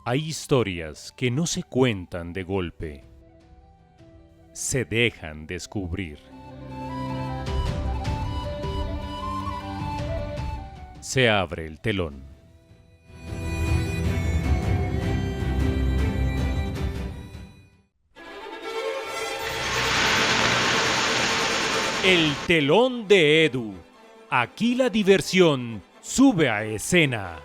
Hay historias que no se cuentan de golpe, se dejan descubrir. Se abre el telón. El telón de Edu. Aquí la diversión sube a escena.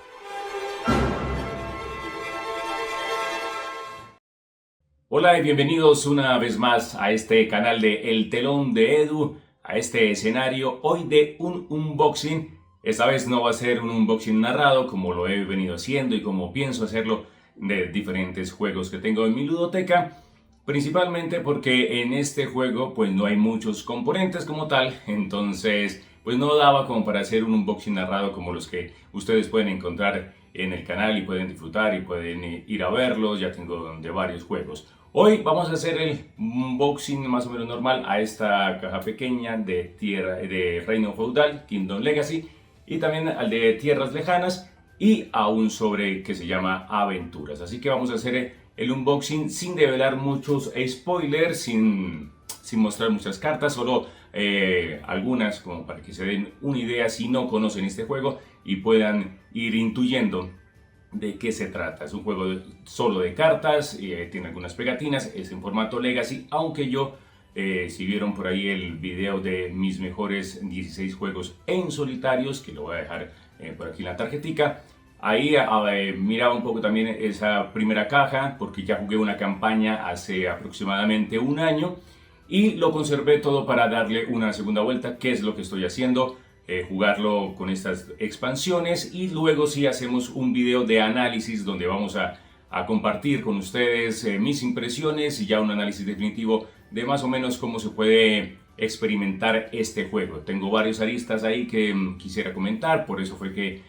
Hola y bienvenidos una vez más a este canal de El Telón de Edu, a este escenario hoy de un unboxing. Esta vez no va a ser un unboxing narrado como lo he venido haciendo y como pienso hacerlo de diferentes juegos que tengo en mi ludoteca. Principalmente porque en este juego pues no hay muchos componentes como tal, entonces pues no daba como para hacer un unboxing narrado como los que ustedes pueden encontrar en el canal y pueden disfrutar y pueden ir a verlos. Ya tengo de varios juegos. Hoy vamos a hacer el unboxing más o menos normal a esta caja pequeña de Reino Feudal, Kingdom Legacy, y también al de Tierras Lejanas y a un sobre que se llama Aventuras. Así que vamos a hacer el unboxing sin develar muchos spoilers, sin mostrar muchas cartas, solo algunas como para que se den una idea si no conocen este juego y puedan ir intuyendo de qué se trata. Es un juego solo de cartas, tiene algunas pegatinas, es en formato Legacy, aunque yo, si vieron por ahí el video de mis mejores 16 juegos en solitarios, que lo voy a dejar por aquí en la tarjetica, ahí miraba un poco también esa primera caja, porque ya jugué una campaña hace aproximadamente un año y lo conservé todo para darle una segunda vuelta, que es lo que estoy haciendo. Jugarlo con estas expansiones y luego sí hacemos un video de análisis donde vamos a compartir con ustedes mis impresiones y ya un análisis definitivo de más o menos cómo se puede experimentar este juego. Tengo varios aristas ahí que quisiera comentar, por eso fue que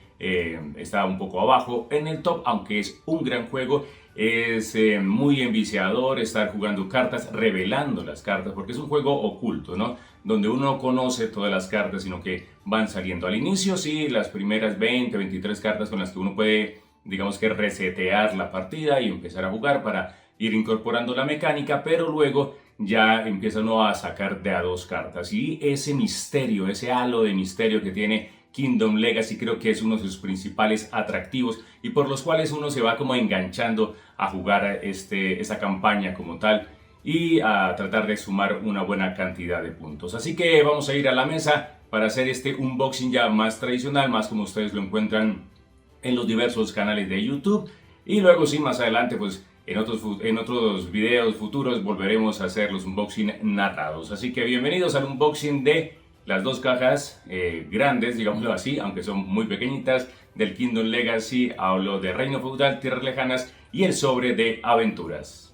está un poco abajo en el top, aunque es un gran juego. Es muy enviciador estar jugando cartas, revelando las cartas, porque es un juego oculto, ¿no? Donde uno no conoce todas las cartas, sino que van saliendo. Al inicio, sí, las primeras 20, 23 cartas con las que uno puede, digamos que resetear la partida y empezar a jugar para ir incorporando la mecánica, pero luego ya empieza uno a sacar de a dos cartas. Y ese misterio, ese halo de misterio que tiene Kingdom Legacy, creo que es uno de sus principales atractivos y por los cuales uno se va como enganchando a jugar esta campaña como tal y a tratar de sumar una buena cantidad de puntos. Así que vamos a ir a la mesa para hacer este unboxing ya más tradicional, más como ustedes lo encuentran en los diversos canales de YouTube. Y luego sí, más adelante pues en otros videos futuros volveremos a hacer los unboxing narrados. Así que bienvenidos al unboxing de las dos cajas grandes, digámoslo así, aunque son muy pequeñitas, del Kingdom Legacy. Hablo de Reino Feudal, Tierras Lejanas y el sobre de Aventuras.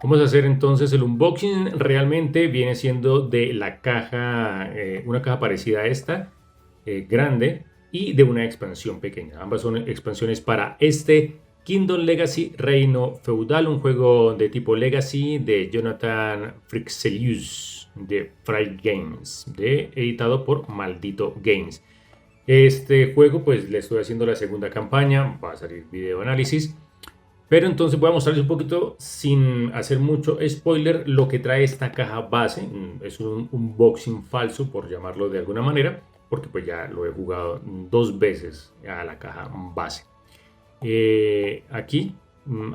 Vamos a hacer entonces el unboxing. Realmente viene siendo de la caja, una caja parecida a esta, grande, y de una expansión pequeña. Ambas son expansiones para este Kingdom Legacy Reino Feudal, un juego de tipo Legacy de Jonathan Frixelius de Fry Games, editado por Maldito Games. Este juego pues le estoy haciendo la segunda campaña, va a salir video análisis, pero entonces voy a mostrarles un poquito sin hacer mucho spoiler lo que trae esta caja base. Es un unboxing falso, por llamarlo de alguna manera, porque pues ya lo he jugado dos veces a la caja base. Aquí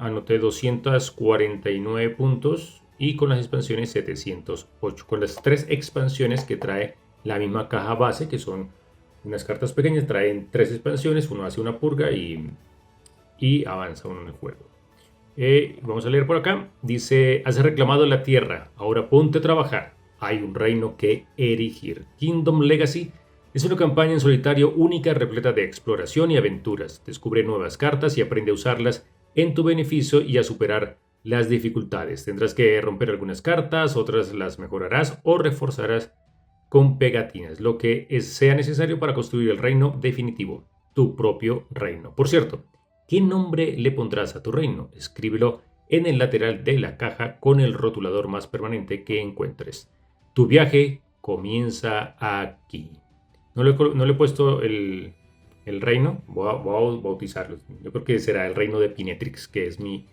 anoté 249 puntos y con las expansiones 708, con las tres expansiones que trae la misma caja base, que son unas cartas pequeñas. Traen tres expansiones, uno hace una purga y avanza uno en el juego. Vamos a leer por acá. Dice: has reclamado la tierra, ahora ponte a trabajar, hay un reino que erigir. Kingdom Legacy es una campaña en solitario única, repleta de exploración y aventuras. Descubre nuevas cartas y aprende a usarlas en tu beneficio y a superar las dificultades. Tendrás que romper algunas cartas, otras las mejorarás o reforzarás con pegatinas, lo que sea necesario para construir el reino definitivo, tu propio reino. Por cierto, ¿qué nombre le pondrás a tu reino? Escríbelo en el lateral de la caja con el rotulador más permanente que encuentres. Tu viaje comienza aquí. No le he puesto el reino, voy a bautizarlo. Yo creo que será el reino de Pinetrix, que es mi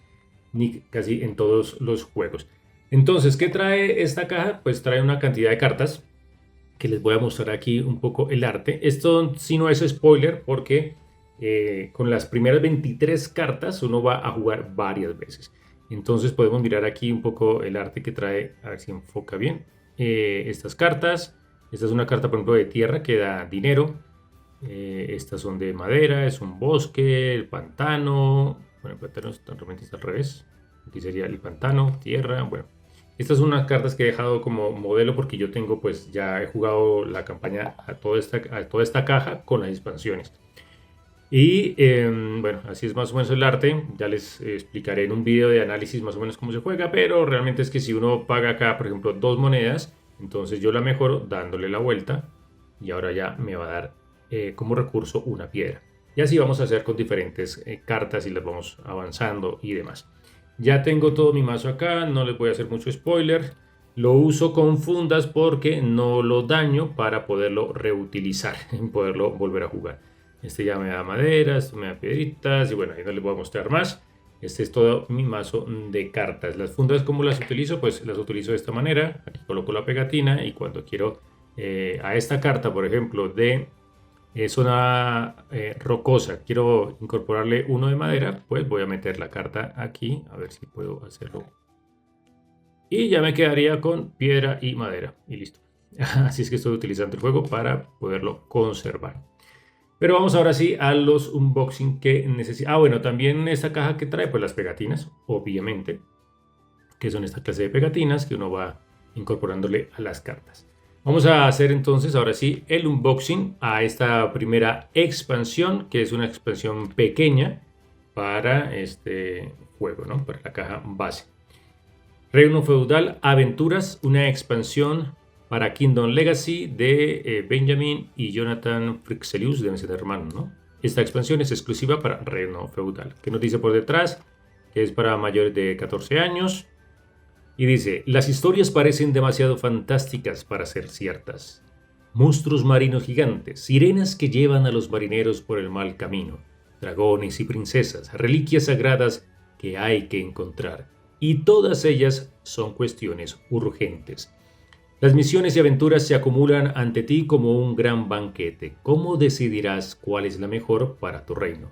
nick casi en todos los juegos. Entonces, ¿qué trae esta caja? Pues trae una cantidad de cartas que les voy a mostrar aquí un poco el arte. Esto sí no es spoiler porque con las primeras 23 cartas uno va a jugar varias veces. Entonces podemos mirar aquí un poco el arte que trae, a ver si enfoca bien. Estas cartas, esta es una carta por ejemplo de tierra que da dinero. Estas son de madera, es un bosque, el pantano. Bueno, el pantano realmente está al revés. Aquí sería el pantano, tierra, bueno. Estas son unas cartas que he dejado como modelo porque yo tengo, pues ya he jugado la campaña a toda esta caja con las expansiones. Y bueno, así es más o menos el arte. Ya les explicaré en un video de análisis más o menos cómo se juega, pero realmente es que si uno paga acá, por ejemplo, 2 monedas, entonces yo la mejoro dándole la vuelta y ahora ya me va a dar como recurso una piedra. Y así vamos a hacer con diferentes cartas y las vamos avanzando y demás. Ya tengo todo mi mazo acá, no les voy a hacer mucho spoiler. Lo uso con fundas porque no lo daño para poderlo reutilizar, poderlo volver a jugar. Este ya me da madera, esto me da piedritas y bueno, ahí no les voy a mostrar más. Este es todo mi mazo de cartas. Las fundas, ¿cómo las utilizo? Pues las utilizo de esta manera. Aquí coloco la pegatina y cuando quiero a esta carta, por ejemplo, de zona rocosa, quiero incorporarle uno de madera, pues voy a meter la carta aquí, a ver si puedo hacerlo. Y ya me quedaría con piedra y madera y listo. Así es que estoy utilizando el juego para poderlo conservar. Pero vamos ahora sí a los unboxing que necesito. Ah, bueno, también esta caja que trae, pues las pegatinas, obviamente, que son esta clase de pegatinas que uno va incorporándole a las cartas. Vamos a hacer entonces ahora sí el unboxing a esta primera expansión, que es una expansión pequeña para este juego, ¿no? Para la caja base. Reino Feudal Aventuras, una expansión para Kingdom Legacy de Benjamin y Jonathan Frixelius, deben ser hermanos, ¿no? Esta expansión es exclusiva para Reino Feudal. ¿Qué nos dice por detrás? Que es para mayores de 14 años. Y dice, las historias parecen demasiado fantásticas para ser ciertas. Monstruos marinos gigantes, sirenas que llevan a los marineros por el mal camino, dragones y princesas, reliquias sagradas que hay que encontrar. Y todas ellas son cuestiones urgentes. Las misiones y aventuras se acumulan ante ti como un gran banquete. ¿Cómo decidirás cuál es la mejor para tu reino?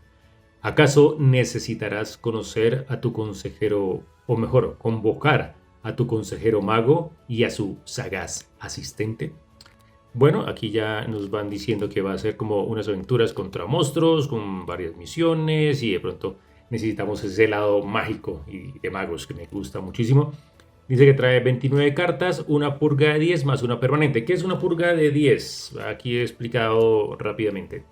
¿Acaso necesitarás conocer a tu consejero, o mejor, convocar a tu consejero mago y a su sagaz asistente? Bueno, aquí ya nos van diciendo que va a ser como unas aventuras contra monstruos, con varias misiones y de pronto necesitamos ese lado mágico y de magos que me gusta muchísimo. Dice que trae 29 cartas, una purga de 10 más una permanente. ¿Qué es una purga de 10? Aquí he explicado rápidamente.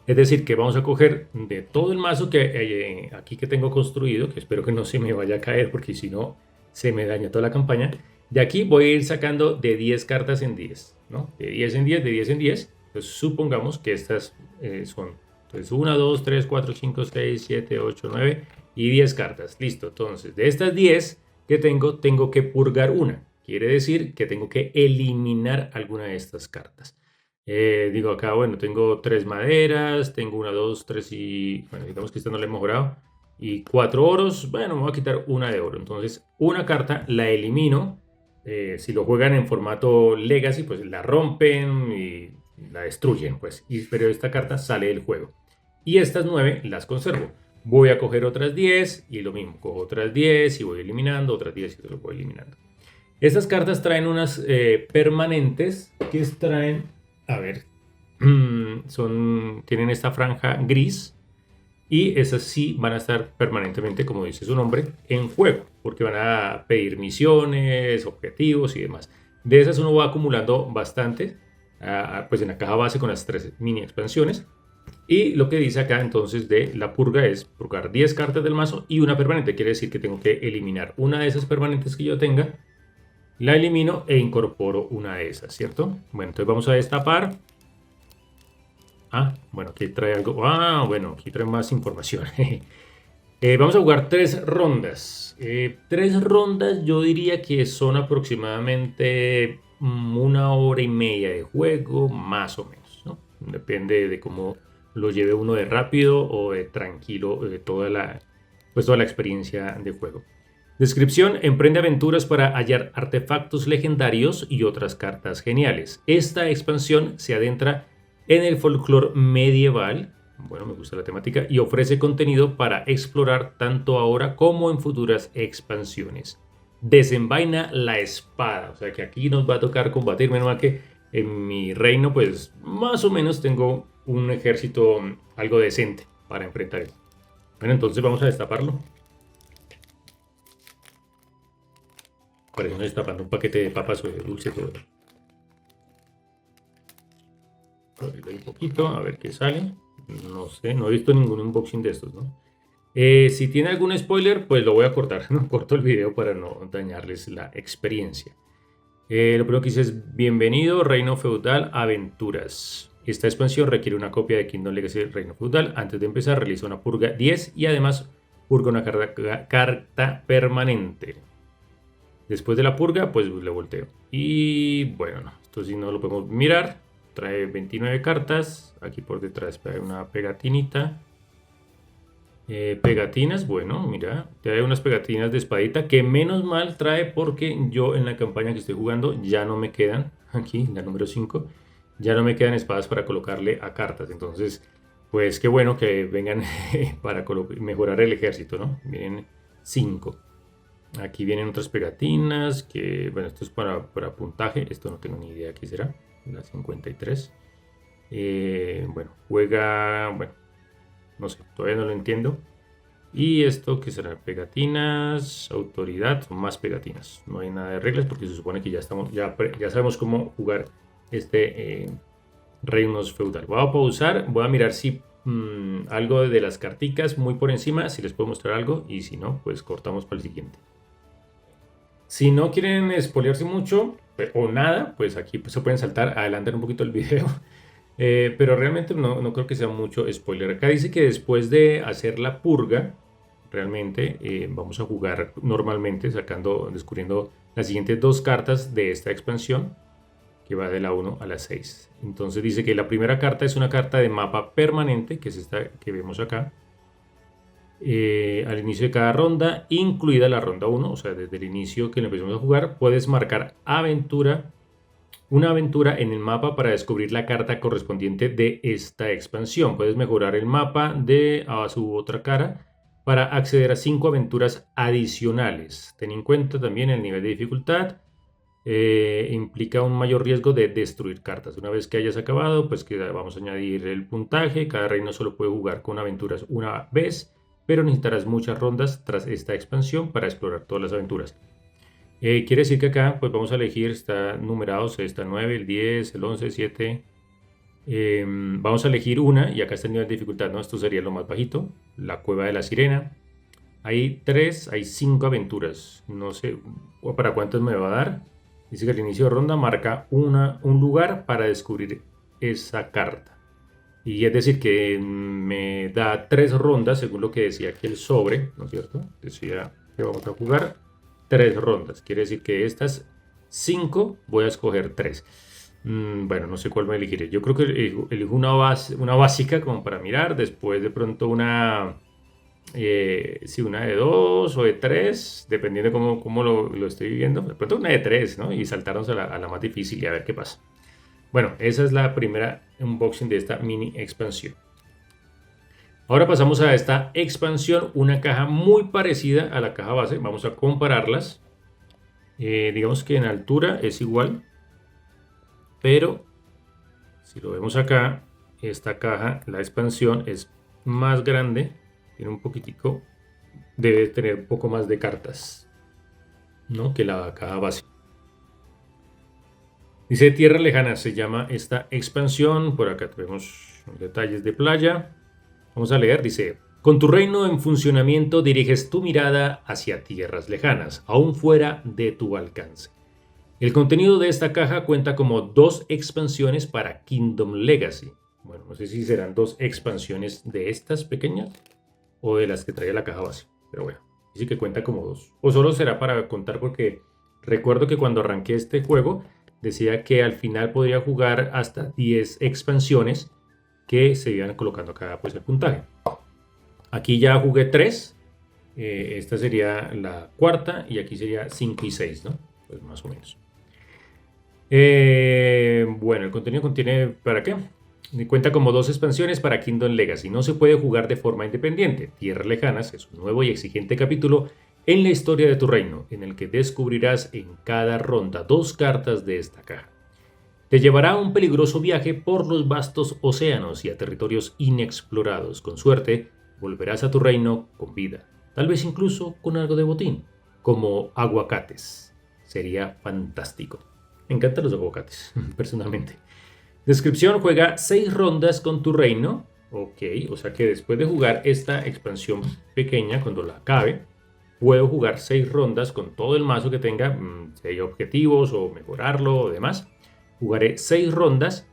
Es decir, que vamos a coger de todo el mazo que aquí que tengo construido, que espero que no se me vaya a caer porque si no se me daña toda la campaña. De aquí voy a ir sacando de 10 cartas en 10, ¿no? De 10 en 10, de 10 en 10. Entonces supongamos que estas son entonces 1, 2, 3, 4, 5, 6, 7, 8, 9 y 10 cartas. Listo, entonces de estas 10 que tengo que purgar una. Quiere decir que tengo que eliminar alguna de estas cartas. Digo acá, bueno, tengo 3 maderas, tengo 1, 2, 3 y... Bueno, digamos que esta no la he mejorado. Y 4 oros, bueno, me voy a quitar una de oro. Entonces, una carta la elimino. Si lo juegan en formato Legacy, pues la rompen y la destruyen, pues. Pero esta carta sale del juego. Y estas 9 las conservo. Voy a coger otras 10 y lo mismo. Cojo otras 10 y voy eliminando, otras 10 y lo voy eliminando. Estas cartas traen unas permanentes que traen, a ver, tienen esta franja gris. Y esas sí van a estar permanentemente, como dice su nombre, en juego, porque van a pedir misiones, objetivos y demás. De esas uno va acumulando bastante, pues en la caja base con las 3 mini expansiones. Y lo que dice acá entonces de la purga es purgar 10 cartas del mazo y una permanente. Quiere decir que tengo que eliminar una de esas permanentes que yo tenga, la elimino e incorporo una de esas, ¿cierto? Bueno, entonces vamos a destapar. Bueno, aquí trae algo. Bueno, aquí trae más información. Vamos a jugar 3 rondas. 3 rondas yo diría que son aproximadamente 1 hora y media de juego, más o menos, ¿no? depende de cómo lo lleve uno de rápido o de tranquilo, toda la experiencia de juego. Descripción: emprende aventuras para hallar artefactos legendarios y otras cartas geniales. Esta expansión se adentra en el folclore medieval, bueno, me gusta la temática, y ofrece contenido para explorar tanto ahora como en futuras expansiones. Desenvaina la espada, o sea que aquí nos va a tocar combatir, menos mal que en mi reino pues más o menos tengo un ejército algo decente para enfrentar esto. Bueno, entonces vamos a destaparlo. Parece que destapando un paquete de papas o de dulce todo. Abrirlo un poquito, a ver qué sale. No sé, no he visto ningún unboxing de estos, ¿no? Si tiene algún spoiler, pues lo voy a cortar. No corto el video para no dañarles la experiencia. Lo primero que dice es: bienvenido, Reino Feudal Aventuras. Esta expansión requiere una copia de Kingdom Legacy Reino Feudal. Antes de empezar, realiza una purga 10 y además purga una carta permanente. Después de la purga, pues le volteo. Y bueno, no, esto sí no lo podemos mirar. Trae 29 cartas. Aquí por detrás trae una pegatinita. Pegatinas, bueno, mira, trae unas pegatinas de espadita que menos mal trae porque yo en la campaña que estoy jugando ya no me quedan, aquí la número 5, ya no me quedan espadas para colocarle a cartas. Entonces, pues qué bueno que vengan para mejorar el ejército, ¿no? Vienen 5. Aquí vienen otras pegatinas que, bueno, esto es para puntaje. Esto no tengo ni idea qué será, la 53. Bueno, juega, bueno, no sé, todavía no lo entiendo. Y esto que será pegatinas, autoridad, son más pegatinas. No hay nada de reglas porque se supone que ya sabemos cómo jugar este Reinos Feudal. Voy a pausar, voy a mirar si algo de las carticas muy por encima, si les puedo mostrar algo, y si no, pues cortamos para el siguiente. Si no quieren espolearse mucho o nada, pues aquí pues, se pueden saltar, adelantar un poquito el video. Pero realmente no creo que sea mucho spoiler. Acá dice que después de hacer la purga, realmente vamos a jugar normalmente, descubriendo las siguientes 2 cartas de esta expansión, que va de la 1 a la 6. Entonces dice que la primera carta es una carta de mapa permanente, que es esta que vemos acá. Al inicio de cada ronda, incluida la ronda 1, o sea, desde el inicio que empezamos a jugar, puedes marcar una aventura en el mapa para descubrir la carta correspondiente de esta expansión. Puedes mejorar el mapa a su otra cara para acceder a 5 aventuras adicionales. Ten en cuenta también el nivel de dificultad. Implica un mayor riesgo de destruir cartas. Una vez que hayas acabado, pues vamos a añadir el puntaje. Cada reino solo puede jugar con aventuras una vez, pero necesitarás muchas rondas tras esta expansión para explorar todas las aventuras. Quiere decir que acá pues vamos a elegir, está numerados, está el 9, el 10, el 11, el 7. Vamos a elegir una y acá está el nivel de dificultad, ¿no? Esto sería lo más bajito, la cueva de la sirena. Hay 5 aventuras, no sé para cuántas me va a dar. Dice que al inicio de ronda marca un lugar para descubrir esa carta. Y es decir que me da 3 rondas según lo que decía aquí el sobre, ¿no es cierto? Decía que vamos a jugar 3 rondas. Quiere decir que estas 5 voy a escoger 3. Bueno, no sé cuál me elegiré. Yo creo que elijo una básica como para mirar. Después de pronto una de 2 o de 3, dependiendo de cómo lo estoy viviendo. De pronto una de 3, ¿no? Y saltarnos a la más difícil y a ver qué pasa. Bueno, esa es la primera unboxing de esta mini expansión. Ahora pasamos a esta expansión, una caja muy parecida a la caja base. Vamos a compararlas. Digamos que en altura es igual, pero si lo vemos acá, esta caja, la expansión es más grande, tiene un poquitico, debe tener un poco más de cartas, ¿no? Que la caja base. Dice Tierra Lejana, se llama esta expansión. Por acá tenemos detalles de playa. Vamos a leer, dice: con tu reino en funcionamiento diriges tu mirada hacia tierras lejanas, aún fuera de tu alcance. El contenido de esta caja cuenta como 2 expansiones para Kingdom Legacy. Bueno, no sé si serán 2 expansiones de estas pequeñas o de las que trae la caja base, pero bueno, dice que cuenta como 2. O solo será para contar porque recuerdo que cuando arranqué este juego decía que al final podría jugar hasta 10 expansiones, que se iban colocando acá pues el puntaje. Aquí ya jugué 3. Esta sería la cuarta y aquí sería 5 y 6, ¿no? Pues más o menos. Bueno, el contenido contiene, ¿para qué? Cuenta como 2 expansiones para Kingdom Legacy. No se puede jugar de forma independiente. Tierras Lejanas es un nuevo y exigente capítulo en la historia de tu reino, en el que descubrirás en cada ronda 2 cartas de esta caja. Te llevará a un peligroso viaje por los vastos océanos y a territorios inexplorados. Con suerte, volverás a tu reino con vida, tal vez incluso con algo de botín, como aguacates. Sería fantástico. Me encantan los aguacates, personalmente. Descripción: juega 6 rondas con tu reino. Ok, o sea que después de jugar esta expansión pequeña, cuando la acabe, puedo jugar 6 rondas con todo el mazo que tenga, si hay objetivos o mejorarlo o demás. Jugaré 6 rondas.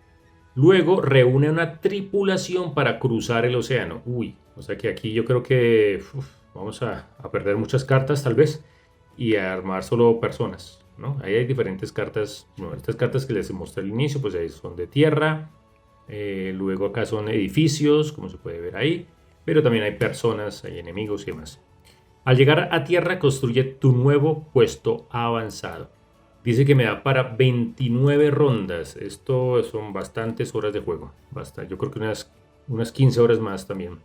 Luego reúne una tripulación para cruzar el océano. Uy, o sea que aquí yo creo que vamos a perder muchas cartas tal vez y a armar solo personas, ¿no? Ahí hay diferentes cartas. Bueno, estas cartas que les mostré al inicio, pues ahí son de tierra. Luego acá son edificios, como se puede ver ahí. Pero también hay personas, hay enemigos y demás. Al llegar a tierra, construye tu nuevo puesto avanzado. Dice que me da para 29 rondas. Esto son bastantes horas de juego. Basta, yo creo que unas 15 horas más también.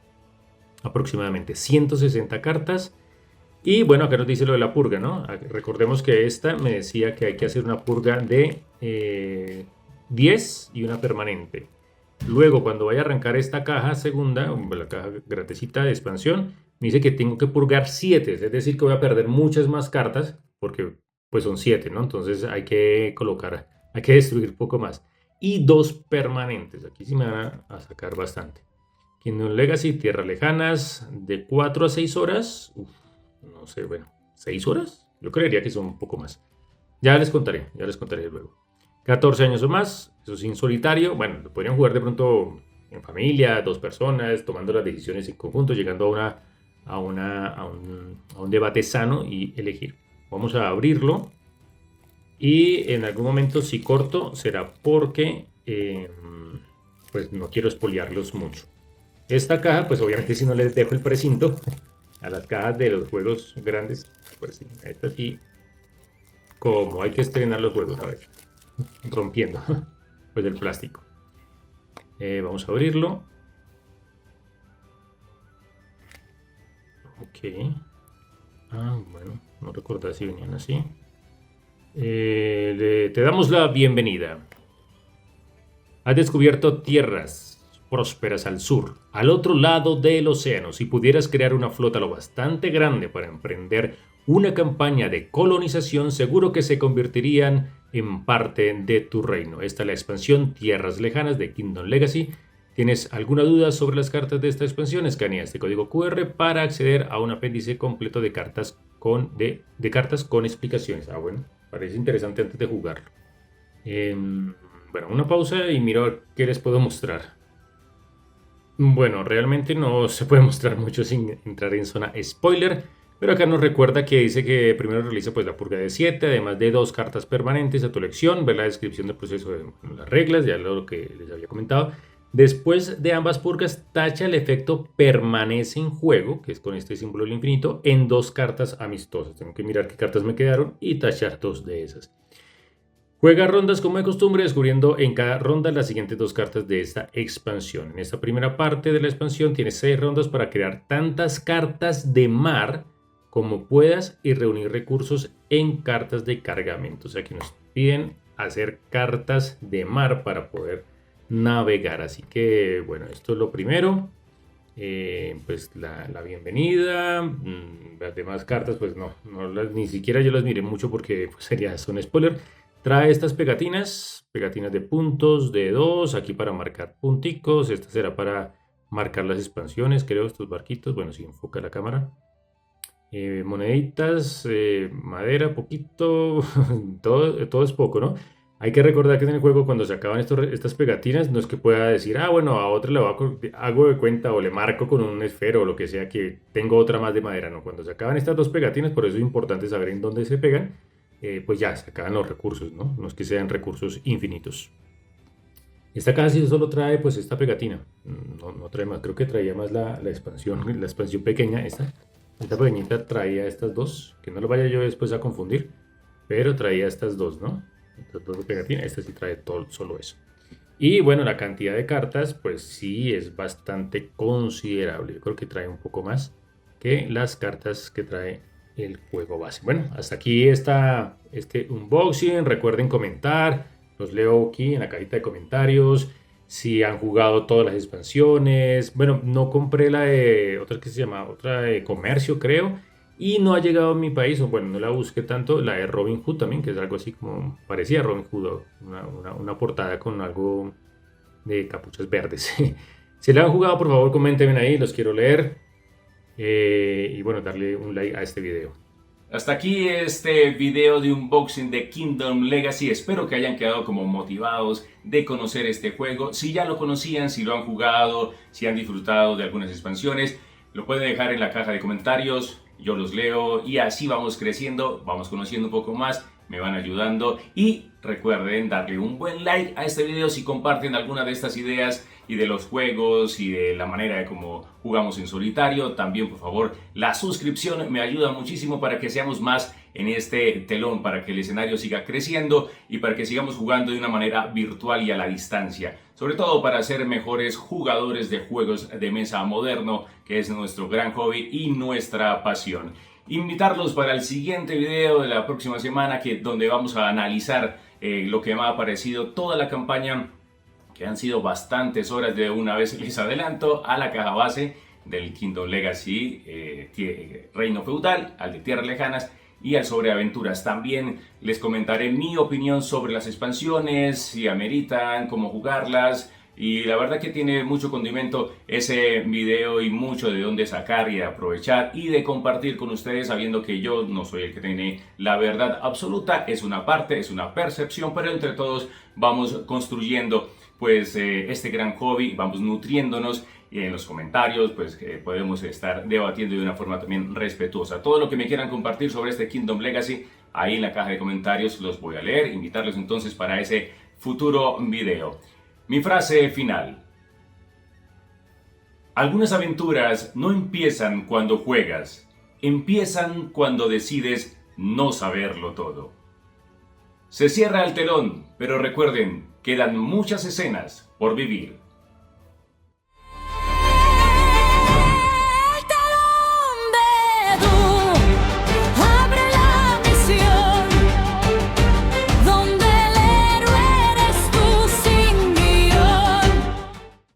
Aproximadamente 160 cartas. Y bueno, acá nos dice lo de la purga, ¿no? Recordemos que esta me decía que hay que hacer una purga de 10 y una permanente. Luego, cuando vaya a arrancar esta caja segunda, la caja grandecita de expansión, me dice que tengo que purgar 7. Es decir, que voy a perder muchas más cartas porque pues son 7, ¿no? Entonces hay que hay que destruir poco más. Y 2 permanentes. Aquí sí me van a sacar bastante. Kingdom Legacy, Tierras Lejanas, de 4 a 6 horas. No sé, bueno, ¿6 horas? Yo creería que son un poco más. Ya les contaré luego. 14 años o más, eso es en solitario. Bueno, lo podrían jugar de pronto en familia, 2 personas, tomando las decisiones en conjunto, llegando a un debate sano y elegir. Vamos a abrirlo. Y en algún momento, si corto, será porque pues no quiero espolearlos mucho. Esta caja, pues obviamente si no les dejo el precinto a las cajas de los juegos grandes, pues sí, esta sí, como hay que estrenar los juegos, a ver, rompiendo pues el plástico. Vamos a abrirlo. Ok. Bueno, no recordaba si venían así. Te damos la bienvenida. Has descubierto tierras prósperas al sur, al otro lado del océano. Si pudieras crear una flota lo bastante grande para emprender una campaña de colonización, seguro que se convertirían en parte de tu reino. Esta es la expansión Tierras Lejanas de Kingdom Legacy. ¿Tienes alguna duda sobre las cartas de esta expansión? Escanea este código QR para acceder a un apéndice completo de cartas con explicaciones. Bueno, parece interesante antes de jugarlo. Bueno, una pausa y miro qué les puedo mostrar. Bueno, realmente no se puede mostrar mucho sin entrar en zona spoiler, pero acá nos recuerda que dice que primero realiza pues la purga de 7, además de 2 cartas permanentes a tu elección, ver la descripción del proceso de las reglas, ya lo que les había comentado. Después de ambas purgas, tacha el efecto permanece en juego, que es con este símbolo del infinito, en 2 cartas amistosas. Tengo que mirar qué cartas me quedaron y tachar 2 de esas. Juega rondas como de costumbre, descubriendo en cada ronda las siguientes 2 cartas de esta expansión. En esta primera parte de la expansión tienes 6 rondas para crear tantas cartas de mar como puedas y reunir recursos en cartas de cargamento. O sea que nos piden hacer cartas de mar para poder navegar. Así que bueno, esto es lo primero. Pues la bienvenida. Las demás cartas pues no ni siquiera yo las miré mucho porque pues, son spoiler. Trae estas pegatinas de puntos, de 2, aquí para marcar punticos. Esta será para marcar las expansiones, creo, estos barquitos. Bueno, si enfoca la cámara. Moneditas, madera, poquito, todo es poco, ¿no? Hay que recordar que en el juego cuando se acaban estas pegatinas no es que pueda decir, bueno, a otra hago de cuenta o le marco con un esfero o lo que sea que tengo otra más de madera, ¿no? Cuando se acaban estas 2 pegatinas, por eso es importante saber en dónde se pegan. Pues ya se acaban los recursos, ¿no? No es que sean recursos infinitos. Esta caja sí solo trae pues esta pegatina, no trae más, creo que traía más la expansión pequeña, esta pequeñita traía estas dos, que no lo vaya yo después a confundir, pero traía estas dos, ¿no? Estas dos pegatinas, esta sí trae todo, solo eso. Y bueno, la cantidad de cartas pues sí es bastante considerable, yo creo que trae un poco más que las cartas que trae el juego base. Bueno, hasta aquí está este unboxing, recuerden comentar, los leo aquí en la cajita de comentarios. Si han jugado todas las expansiones. Bueno, no compré la de otra que se llama, otra de comercio, creo. Y no ha llegado a mi país, o bueno, no la busqué tanto. La de Robin Hood también, que es algo así como parecía Robin Hood, una portada con algo de capuchas verdes. Si la han jugado, por favor, coméntenme ahí, los quiero leer. Y bueno, darle un like a este video. Hasta aquí este video de unboxing de Kingdom Legacy. Espero que hayan quedado como motivados de conocer este juego. Si ya lo conocían, si lo han jugado, si han disfrutado de algunas expansiones, lo pueden dejar en la caja de comentarios. Yo los leo y así vamos creciendo, vamos conociendo un poco más, me van ayudando. Y recuerden darle un buen like a este video si comparten alguna de estas ideas y de los juegos y de la manera de cómo jugamos en solitario. También, por favor, la suscripción me ayuda muchísimo para que seamos más en este telón, para que el escenario siga creciendo y para que sigamos jugando de una manera virtual y a la distancia. Sobre todo para ser mejores jugadores de juegos de mesa moderno, que es nuestro gran hobby y nuestra pasión. Invitarlos para el siguiente video de la próxima semana, donde vamos a analizar lo que me ha parecido toda la campaña, que han sido bastantes horas. De una vez les adelanto a la caja base del Kingdom Legacy, Reino Feudal, al de Tierras Lejanas y al sobre aventuras. También les comentaré mi opinión sobre las expansiones, si ameritan, cómo jugarlas. Y la verdad que tiene mucho condimento ese video y mucho de dónde sacar y de aprovechar y de compartir con ustedes, sabiendo que yo no soy el que tiene la verdad absoluta. Es una parte, es una percepción, pero entre todos vamos construyendo pues este gran hobby, vamos nutriéndonos, y en los comentarios pues podemos estar debatiendo de una forma también respetuosa. Todo lo que me quieran compartir sobre este Kingdom Legacy, ahí en la caja de comentarios los voy a leer, invitarlos entonces para ese futuro video. Mi frase final: algunas aventuras no empiezan cuando juegas, empiezan cuando decides no saberlo todo. Se cierra el telón, pero recuerden, quedan muchas escenas por vivir.